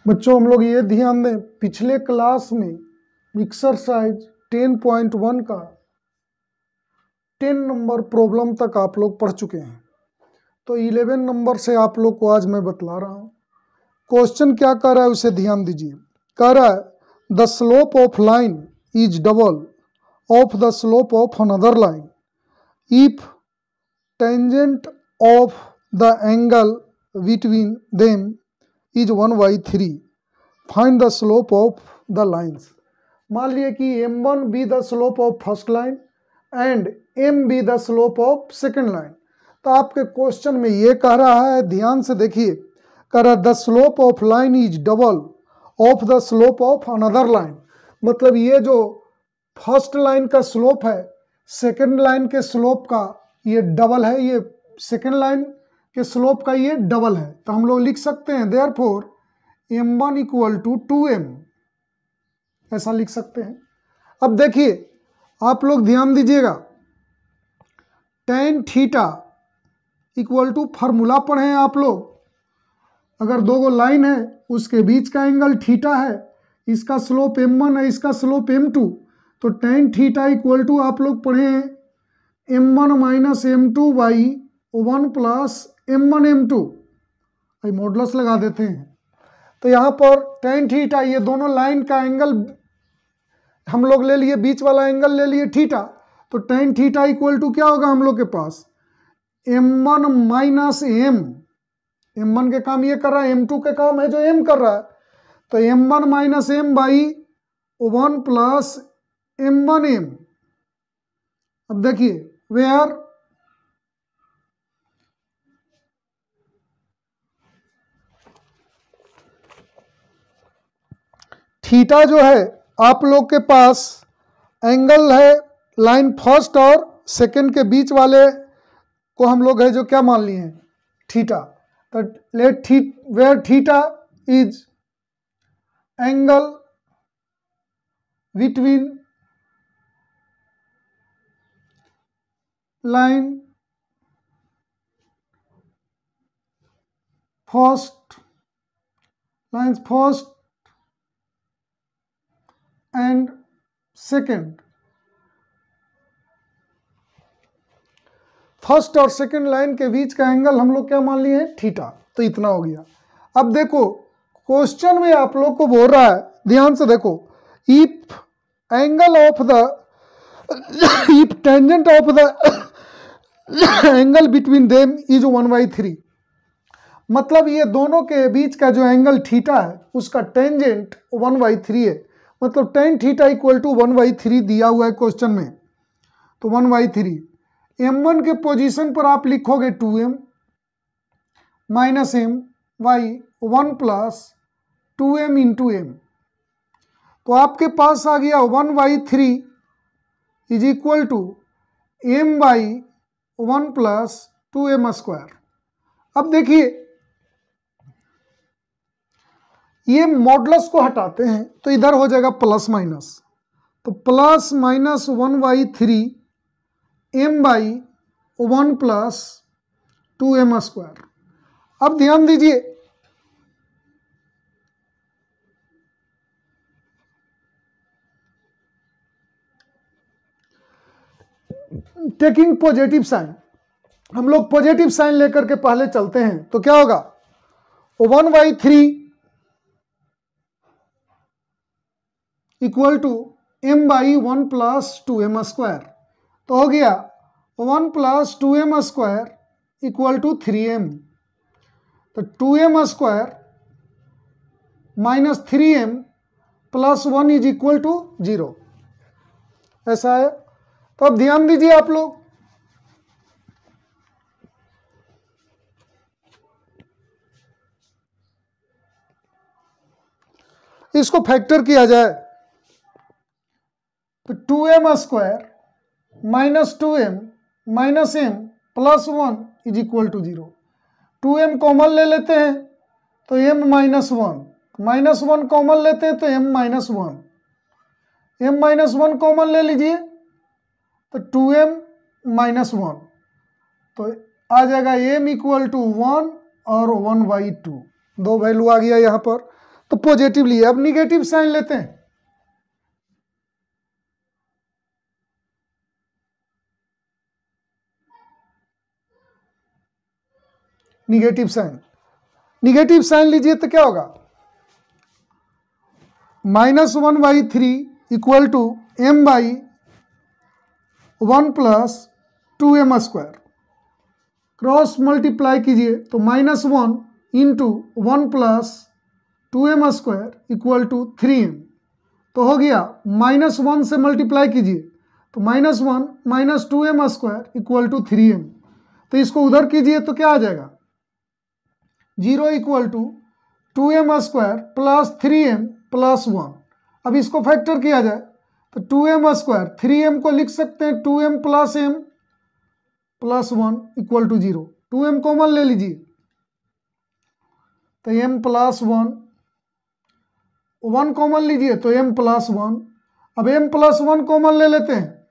बच्चों हम लोग ये ध्यान दें, पिछले क्लास में एक्सरसाइज 10.1 का 10 नंबर प्रॉब्लम तक आप लोग पढ़ चुके हैं। तो 11 नंबर से आप लोग को आज मैं बतला रहा हूँ। क्वेश्चन क्या कर रहा है उसे ध्यान दीजिए। कह रहा है the slope of line is double of the slope of another line if tangent of the angle between them is 1/3, find the slope of the lines. मान लिए कि m1 be the slope of first line and m be the slope of second line. तो आपके question में ये कह रहा है, ध्यान से देखिए, कह रहा है the slope of line is double of the slope of another line. मतलब ये जो फर्स्ट लाइन का स्लोप है सेकेंड लाइन के स्लोप का ये डबल है, ये सेकेंड लाइन के स्लोप का ये डबल है। तो हम लोग लिख सकते हैं therefore m1 equal to 2m, ऐसा लिख सकते हैं। अब देखिए आप लोग ध्यान दीजिएगा, tan theta equal to formula पढ़े हैं आप लोग। अगर दो गो लाइन है उसके बीच का एंगल थीटा है, इसका स्लोप m1 है, इसका स्लोप m2, तो tan थीटा इक्वल टू आप लोग पढ़े हैं m1 minus m2 by 1 plus m1 m2। भाई मॉडुलस लगा देते हैं। तो यहाँ पर tan थीटा, ये दोनों लाइन का एंगल हम लोग ले लिए, बीच वाला एंगल ले लिए थीटा, तो tan थीटा इक्वल टू क्या होगा हम लोग के पास m1 माइनस m। m1 के काम ये कर रहा है, m2 के काम है जो m कर रहा है, तो m1 minus m by 1 plus m1m। अब देखिए वेयर थीटा जो है आप लोग के पास एंगल है लाइन फर्स्ट और सेकंड के बीच वाले को हम लोग है जो क्या मान लिए हैं थीटा। तो let where theta is angle between line first and second, first और सेकेंड लाइन के बीच का एंगल हम लोग क्या मान लिए हैं थीटा। तो इतना हो गया। अब देखो क्वेश्चन में आप लोग को बोल रहा है, ध्यान से देखो, if angle of the if tangent of the angle between them is 1/3। मतलब ये दोनों के बीच का जो एंगल थीटा है उसका टेंजेंट 1/3 है। मतलब tan थीटा इक्वल टू 1/3 दिया हुआ है क्वेश्चन में, तो 1/3। m1 के पोजीशन पर आप लिखोगे 2m minus m by 1 plus 2m into m। तो आपके पास आ गया 1/3 is equal to m by 1 plus 2m square. अब देखिए ये मॉडुलस को हटाते हैं तो इधर हो जाएगा प्लस माइनस, तो plus minus 1/3 m by 1 plus 2m square. अब ध्यान दीजिए, टेकिंग पॉजिटिव साइन, हम लोग पॉजिटिव साइन लेकर के पहले चलते हैं। तो क्या होगा 1/3 equal to m by 1 plus 2m square. तो हो गया 1 plus 2m square equal to 3m। तो 2m square minus 3m plus 1 is equal to 0, ऐसा है। तो अब ध्यान दीजिए आप लोग, इसको फैक्टर किया जाए तो 2m square minus 2m minus m plus 1 is equal to 0। 2m common ले लेते हैं तो m माइनस 1, माइनस 1 कॉमन लेते हैं तो m minus 1, m minus 1 common ले लीजिए तो 2m माइनस 1, तो आ जाएगा m इक्वल टू 1 और 1/2, दो वैल्यू आ गया यहाँ पर। तो पॉजिटिव लिए। अब निगेटिव साइन लेते हैं, निगेटिव साइन, निगेटिव साइन लीजिए तो क्या होगा, -1/3 equal to m/1 plus 2m²। Cross multiply कीजिए तो -1 into 1 plus 2m² equal to 3m। तो हो गया, -1 से मल्टीप्लाई कीजिए तो -1 minus 2m² equal to 3m। तो इसको उधर कीजिए तो क्या आ जाएगा, 0 equal to 2m² plus 3m plus 1। अब इसको फैक्टर किया जाए तो 2m², 3m को लिख सकते हैं 2m plus m plus 1 equal to 0। 2m common ले लीजिए तो m प्लस 1, 1 कॉमन लीजिए तो m प्लस 1। अब m प्लस 1 कॉमन ले लेते हैं,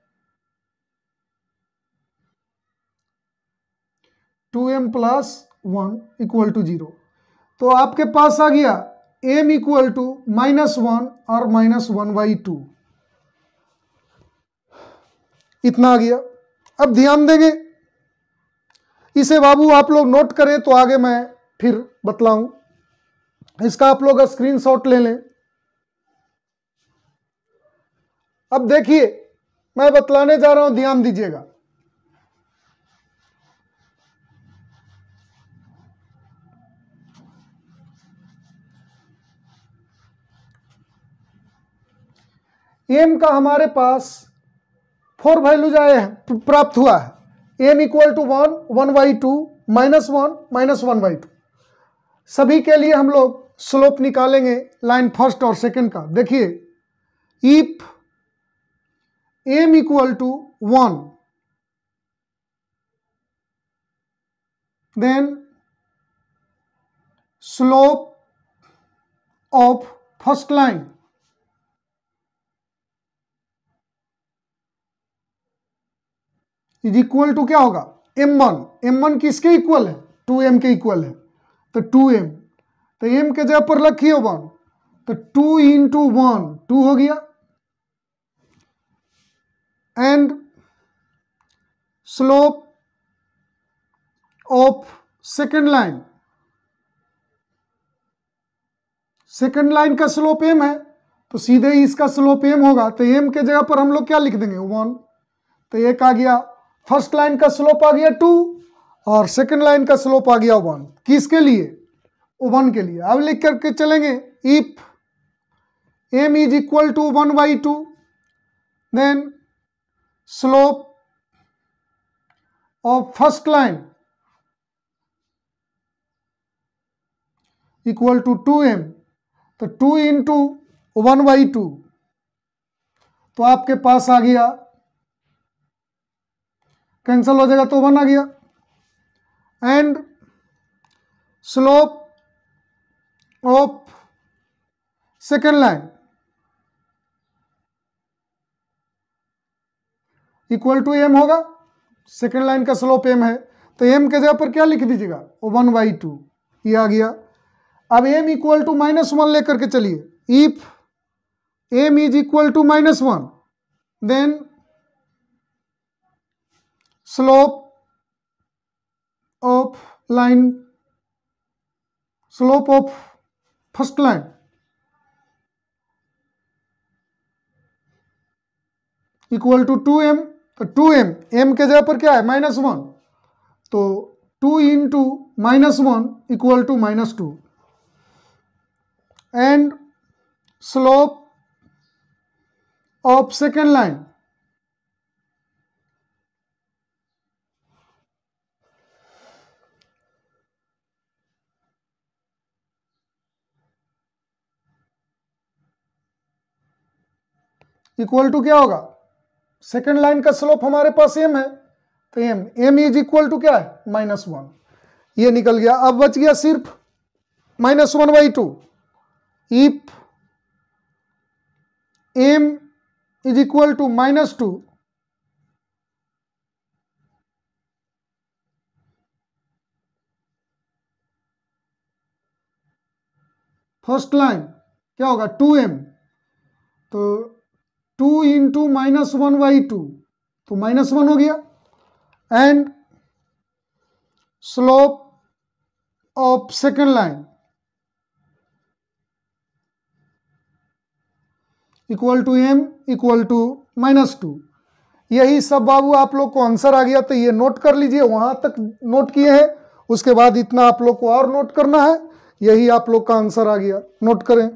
2m प्लस 1 इक्वल टू 0। तो आपके पास आ गया m इक्वल टू -1 और -1/2, इतना आ गया। अब ध्यान देंगे, इसे बाबू आप लोग नोट करें तो आगे मैं फिर बतलाऊं। इसका आप लोग स्क्रीनशॉट ले लें। अब देखिए मैं बतलाने जा रहा हूं, ध्यान दीजिएगा। m का हमारे पास 4 वैल्यूज आए हैं, प्राप्त हुआ है। m equal to 1, 1/2, -1, -1/2। सभी के लिए हम लोग स्लोप निकालेंगे लाइन फर्स्ट और सेकंड का। देखिए, if m equal to 1 then slope of first line is equal to क्या होगा, m1। m1 किसके इक्वल है, 2m के इक्वल है, तो 2m। तो m के जगह पर रखिए 1, तो 2 इंटू 1 2 हो गया। And slope of second line, second line का स्लोप m है तो सीधे इसका स्लोप m होगा। तो m के जगह पर हम लोग क्या लिख देंगे, 1। तो एक आ गया, फर्स्ट लाइन का स्लोप आ गया 2 और सेकेंड लाइन का स्लोप आ गया 1। किसके लिए, 1 के लिए। अब लिख करके चलेंगे, if m is equal to 1/2 then slope of first line equal to 2m। तो 2 इंटू 1/2 तो आपके पास आ गया, कैंसल हो जाएगा तो 1 आ गया। And slope of second line equal to m होगा, सेकेंड लाइन का स्लोप m है तो m के जगह पर क्या लिख दीजिएगा, 1/2, ये आ गया। अब m इक्वल टू -1 लेकर के चलिए, if m is equal to -1 then slope of line, slope of first line equal to 2m। तो 2m, m के जगह पर क्या है, -1, तो 2 into -1 equal to -2। And slope of second line equal to क्या होगा, सेकेंड लाइन का स्लोप हमारे पास m है तो m इज इक्वल टू क्या है, -1। ये निकल गया। अब बच गया सिर्फ -1/2। If m is equal to -2 first line क्या होगा 2m, तो 2 इंटू -1/2 तो -1 हो गया। And slope of second line equal to m equal to -2। यही सब बाबू आप लोग को आंसर आ गया, तो ये नोट कर लीजिए, वहां तक नोट किए हैं, उसके बाद इतना आप लोग को और नोट करना है। यही आप लोग का आंसर आ गया, नोट करें।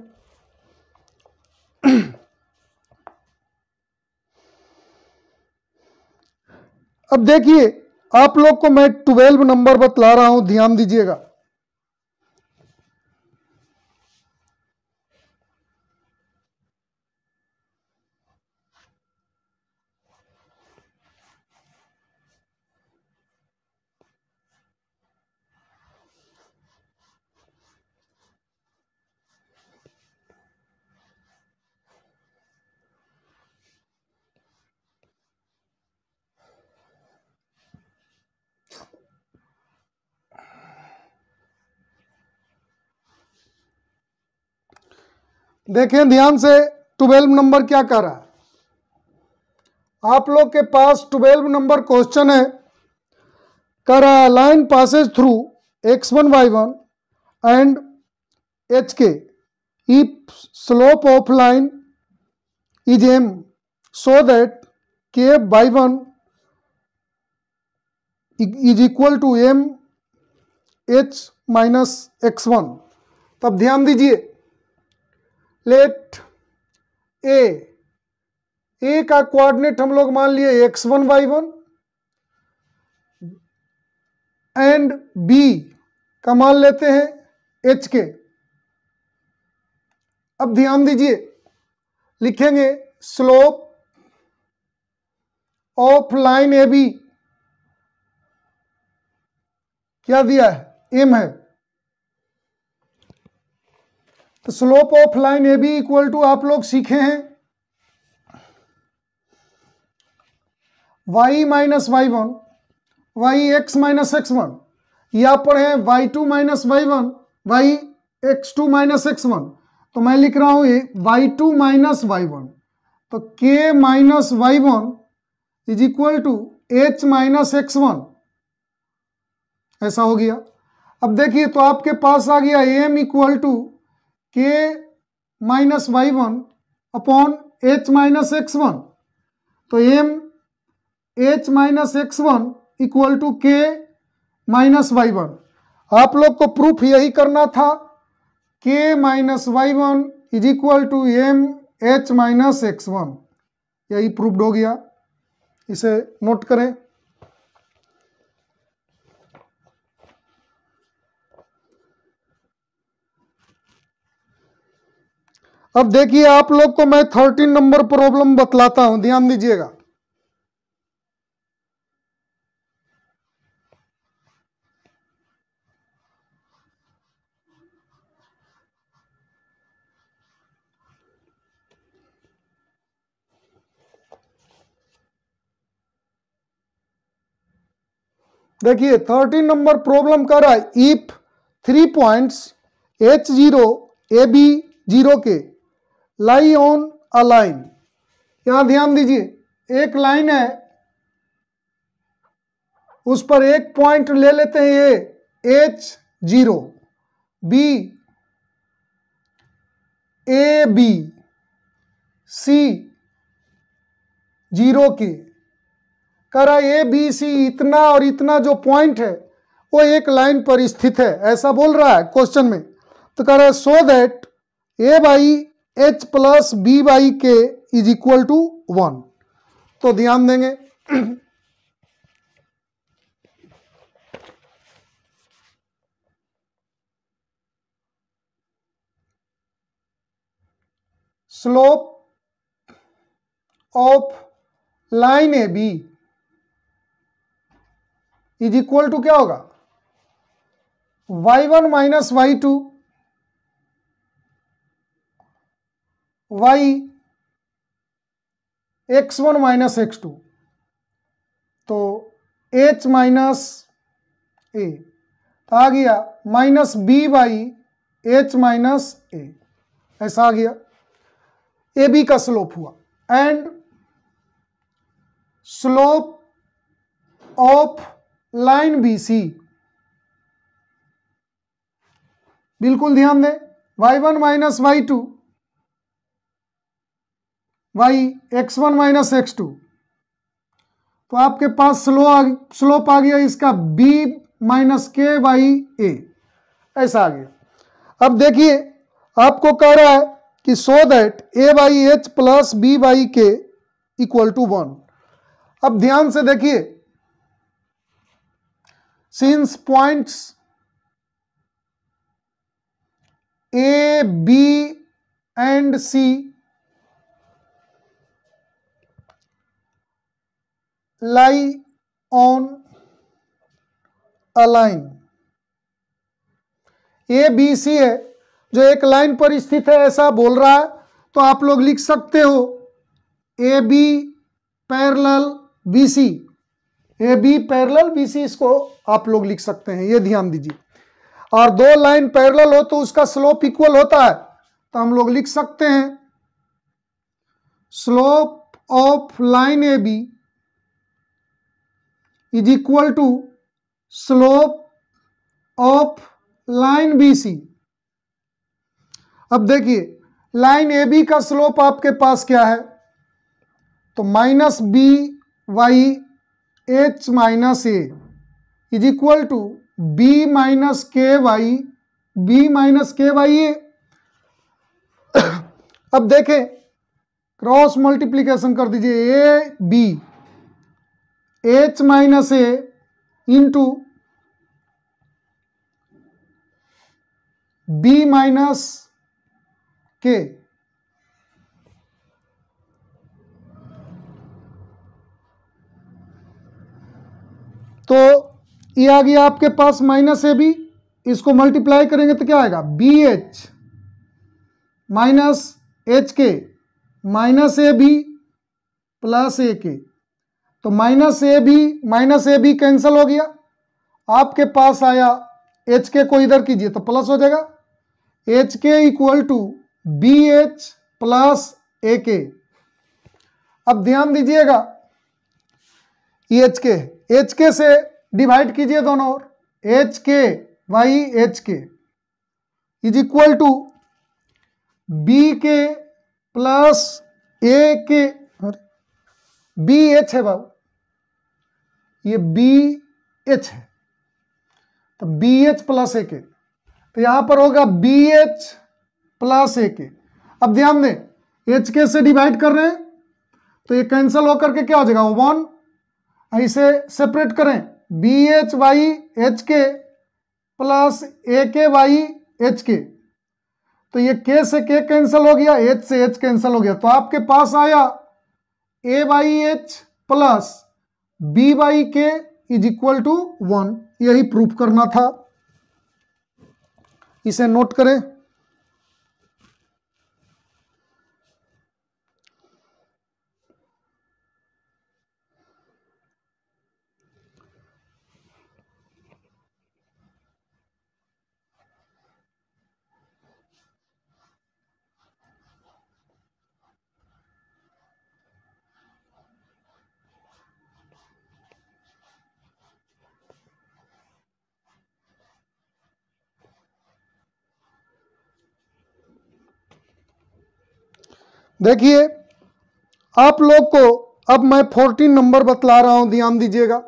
अब देखिए आप लोग को मैं 12 नंबर बतला रहा हूं, ध्यान दीजिएगा। देखें ध्यान से, 12 नंबर क्या कह रहा है। आप लोग के पास 12 नंबर क्वेश्चन है, कह रहा है line Passage through x1 y1 and hk if slope of line is m so that k y1 is equal to m h minus x1। तब ध्यान दीजिए, लेट ए का कोऑर्डिनेट हम लोग मान लिए x1 y1 एंड बी का मान लेते हैं एच के। अब ध्यान दीजिए, लिखेंगे slope of line A B क्या दिया है, एम है, तो slope of line A B equal to आप लोग सीखे हैं y minus y1 y x minus x1, या पढ़े y2 minus y1 y x2 minus x1। तो मैं लिख रहा हूं y2 माइनस y1, तो k minus y1 is equal to h minus x1, ऐसा हो गया। अब देखिए तो आपके पास आ गया m equal to k minus y1 upon h minus x1, तो m h minus x1 equal to k minus y1। आप लोग को प्रूफ यही करना था, k minus y1 is equal to m h minus x1, यही प्रूफ्ड हो गया। इसे नोट करें। अब देखिए आप लोग को मैं 13 नंबर प्रॉब्लम बतलाता हूं, ध्यान दीजिएगा। देखिए 13 नंबर प्रॉब्लम कर रहा है, इफ 3 पॉइंट्स H0 AB 0 के लाई ऑन अ लाइन। यहां ध्यान दीजिए, एक लाइन है, उस पर एक पॉइंट ले लेते हैं ये H0 B A B C 0 के, करा ए बी सी इतना और इतना जो पॉइंट है वो एक लाइन पर स्थित है, ऐसा बोल रहा है क्वेश्चन में। तो कह रहा है so that A by H plus B by K is equal to 1। तो ध्यान देंगे, slope of line A B is equal to क्या होगा, y1 minus y2 y x1 minus x2, तो h माइनस ए आ गया minus B by H minus A, ऐसा आ गया। ए बी का स्लोप हुआ and slope of line B C, बिल्कुल ध्यान दें, y1 minus y2 Y x1 minus x2, तो आपके पास स्लोप आ गया इसका b माइनस के वाई ए, ऐसा आ गया। अब देखिए आपको कह रहा है कि so that A by H plus B by K equal to 1। अब ध्यान से देखिए, since points A B and C lie on a line, A B C है जो एक लाइन पर स्थित है ऐसा बोल रहा है, तो आप लोग लिख सकते हो A B parallel B C, A B parallel B C, इसको आप लोग लिख सकते हैं, ये ध्यान दीजिए। और दो लाइन पैरेलल हो तो उसका स्लोप इक्वल होता है, तो हम लोग लिख सकते हैं slope of line A B is equal to slope of line B C. अब देखिए लाइन ए बी का स्लोप आपके पास क्या है, तो minus B Y H minus A is equal to B minus K Y B minus K Y A. अब देखें क्रॉस मल्टीप्लीकेशन कर दीजिए, A B H minus A into B minus K, तो ये आ गया आपके पास माइनस ए बी, इसको मल्टीप्लाई करेंगे तो क्या आएगा बी एच माइनस एच के minus A B plus A के, तो माइनस ए बी कैंसिल हो गया, आपके पास आया एच के को इधर कीजिए तो प्लस हो जाएगा, एच के equal to B H plus A के। अब ध्यान दीजिएगा एच के से डिवाइड कीजिए दोनों ओर, एच के वाई एच के इज इक्वल टू बी के प्लस ए के, बी एच है बाबू, ये बी एच है, तो बी एच प्लस ए के, तो यहां पर होगा बी एच प्लस ए के। अब ध्यान दें एच के से डिवाइड कर रहे हैं तो ये कैंसिल होकर के क्या हो जाएगा 1, ऐसे सेपरेट करें बी एच वाई एच के प्लस ए के वाई एच के, तो ये के से के कैंसिल हो गया, एच से एच कैंसिल हो गया, तो आपके पास आया A Y H plus B Y के इज इक्वल टू 1। यही प्रूफ करना था, इसे नोट करें। देखिए आप लोग को अब मैं 14 नंबर बतला रहा हूं, ध्यान दीजिएगा।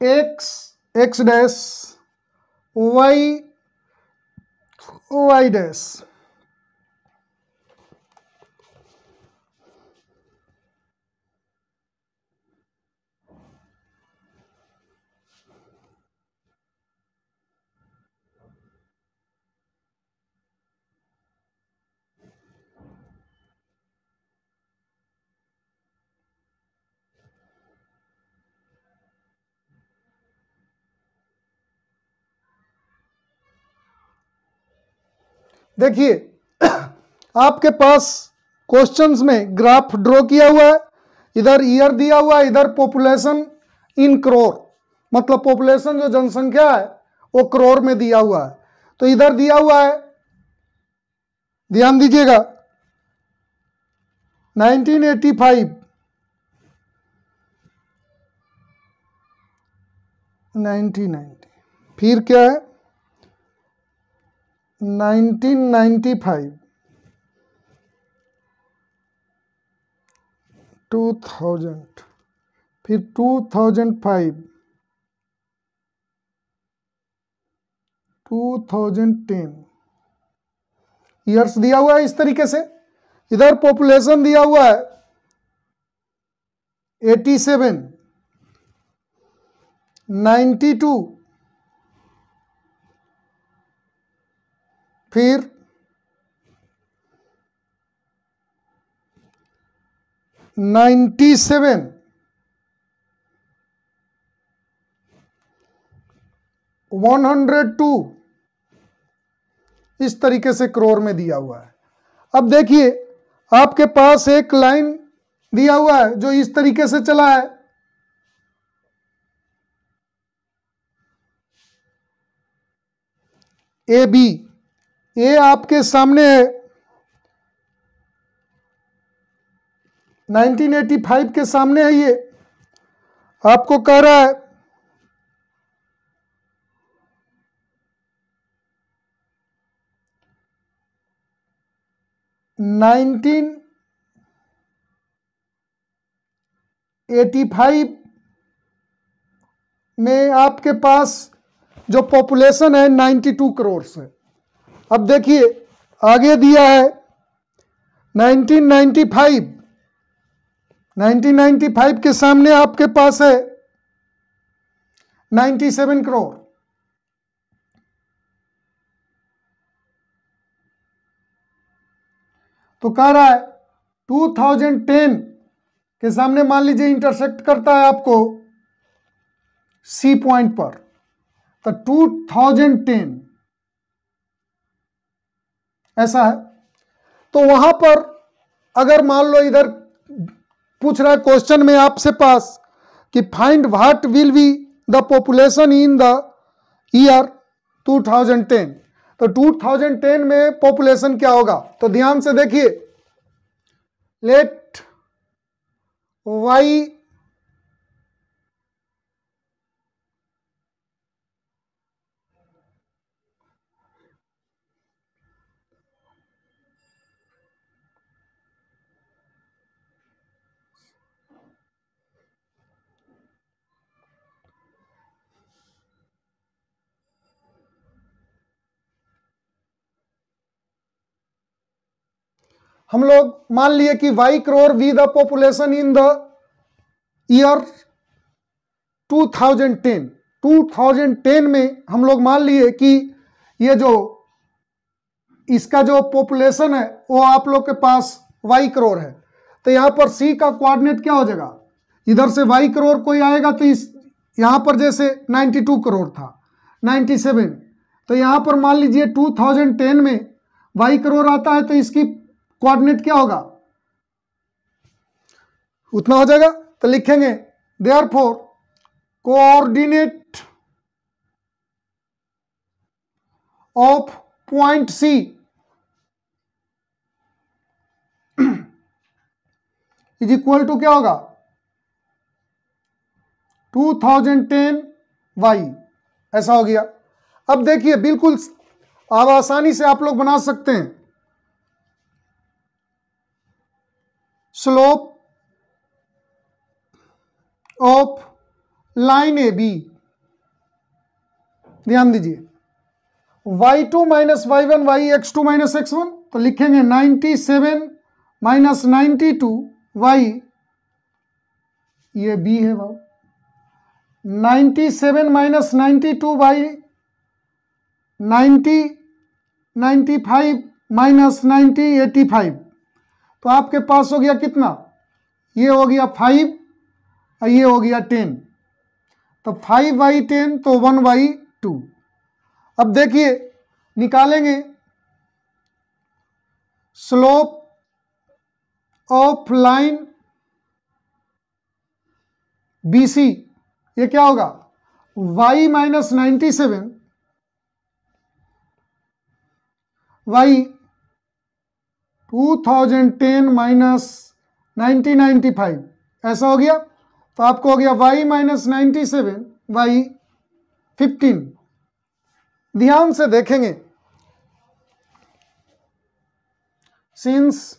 एक्स डैश वाई डैश, देखिए आपके पास क्वेश्चंस में ग्राफ ड्रॉ किया हुआ है, इधर ईयर दिया हुआ है, इधर पॉपुलेशन इन करोड़, मतलब पॉपुलेशन जो जनसंख्या है वो करोड़ में दिया हुआ है। तो इधर दिया हुआ है, ध्यान दीजिएगा 1985 1990, फिर क्या है 1995 2000, फिर 2005 2010 ईयर्स दिया हुआ है इस तरीके से। इधर पॉपुलेशन दिया हुआ है 87, 92, फिर 97, 102, इस तरीके से करोड़ में दिया हुआ है। अब देखिए आपके पास एक लाइन दिया हुआ है जो इस तरीके से चला है, ए बी, ए आपके सामने है 1985 के सामने है, ये आपको कह रहा है 1985 में आपके पास जो पॉपुलेशन है 92 करोड़ से। अब देखिए आगे दिया है 1995 के सामने आपके पास है 97 करोड़। तो कह रहा है 2010 के सामने मान लीजिए इंटरसेक्ट करता है आपको सी पॉइंट पर, तो 2010 ऐसा है। तो वहां पर अगर मान लो इधर पूछ रहा है क्वेश्चन में आपसे पास कि find what will be the population in the year 2010, तो 2010 में पॉपुलेशन क्या होगा। तो ध्यान से देखिए, लेट वाई हम लोग मान लिए कि y crore be the population in the year 2010 में हम लोग मान लिए कि ये जो इसका जो पॉपुलेशन है वो आप लोग के पास y करोड़ है। तो यहां पर c का कोऑर्डिनेट क्या हो जाएगा, इधर से y करोड़ कोई आएगा तो इस यहां पर जैसे 92 करोड़ था 97, तो यहां पर मान लीजिए 2010 में y करोड़ आता है तो इसकी कोऑर्डिनेट क्या होगा, उतना हो जाएगा। तो लिखेंगे therefore coordinate of point C is equal to क्या होगा 2010 y, ऐसा हो गया। अब देखिए बिल्कुल अब आसानी से आप लोग बना सकते हैं, slope of line A B, ध्यान दीजिए y2 minus y1 yx2 minus x1, तो लिखेंगे 97 माइनस 92 y, ये b है भाव, 97 माइनस 92 y 95 माइनस 85, तो आपके पास हो गया कितना, ये हो गया 5 और ये हो गया 10, तो 5/10 तो 1/2। अब देखिए निकालेंगे स्लोप ऑफ लाइन BC, ये क्या होगा, y माइनस 97 y 2010 माइनस 1995, ऐसा हो गया। तो आपको हो गया y माइनस 97 y 15। ध्यान से देखेंगे, सिंस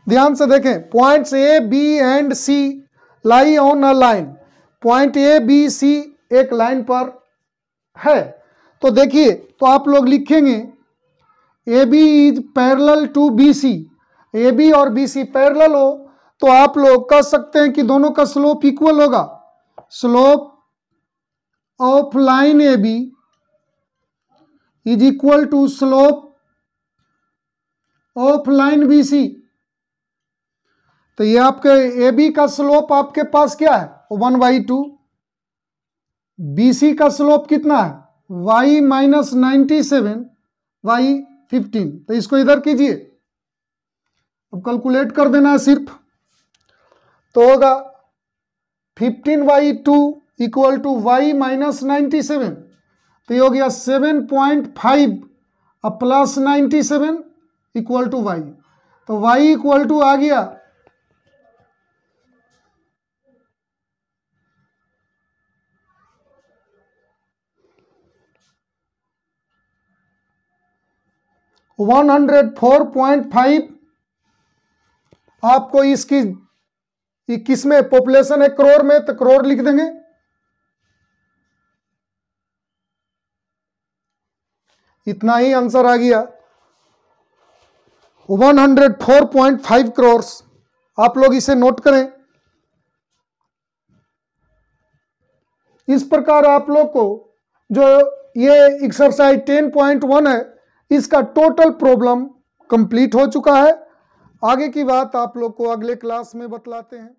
ध्यान से देखें, points A B and C lie on a line. Point A B C एक लाइन पर है। तो देखिए, तो आप लोग लिखेंगे A B is parallel to B C. A B और बी सी पैरेलल हो तो आप लोग कह सकते हैं कि दोनों का स्लोप इक्वल होगा। Slope of line A B is equal to slope of line B C. तो ये आपके ए बी का स्लोप आपके पास क्या है, 1/2। बी सी का स्लोप कितना है, y माइनस 97 y 15। तो इसको इधर कीजिए, अब कैलकुलेट कर देना है सिर्फ। तो होगा 15/2 इक्वल टू y माइनस 97। तो ये हो गया 7.5 प्लस 97 इक्वल टू y। तो y इक्वल टू आ गया 104.5। आपको इसकी किस में पॉपुलेशन है, करोड़ में, तो करोड़ लिख देंगे। इतना ही आंसर आ गया, 104.5 करोड़। आप लोग इसे नोट करें। इस प्रकार आप लोग को जो ये एक्सरसाइज 10.1 है, इसका टोटल प्रॉब्लम कंप्लीट हो चुका है। आगे की बात आप लोग को अगले क्लास में बतलाते हैं।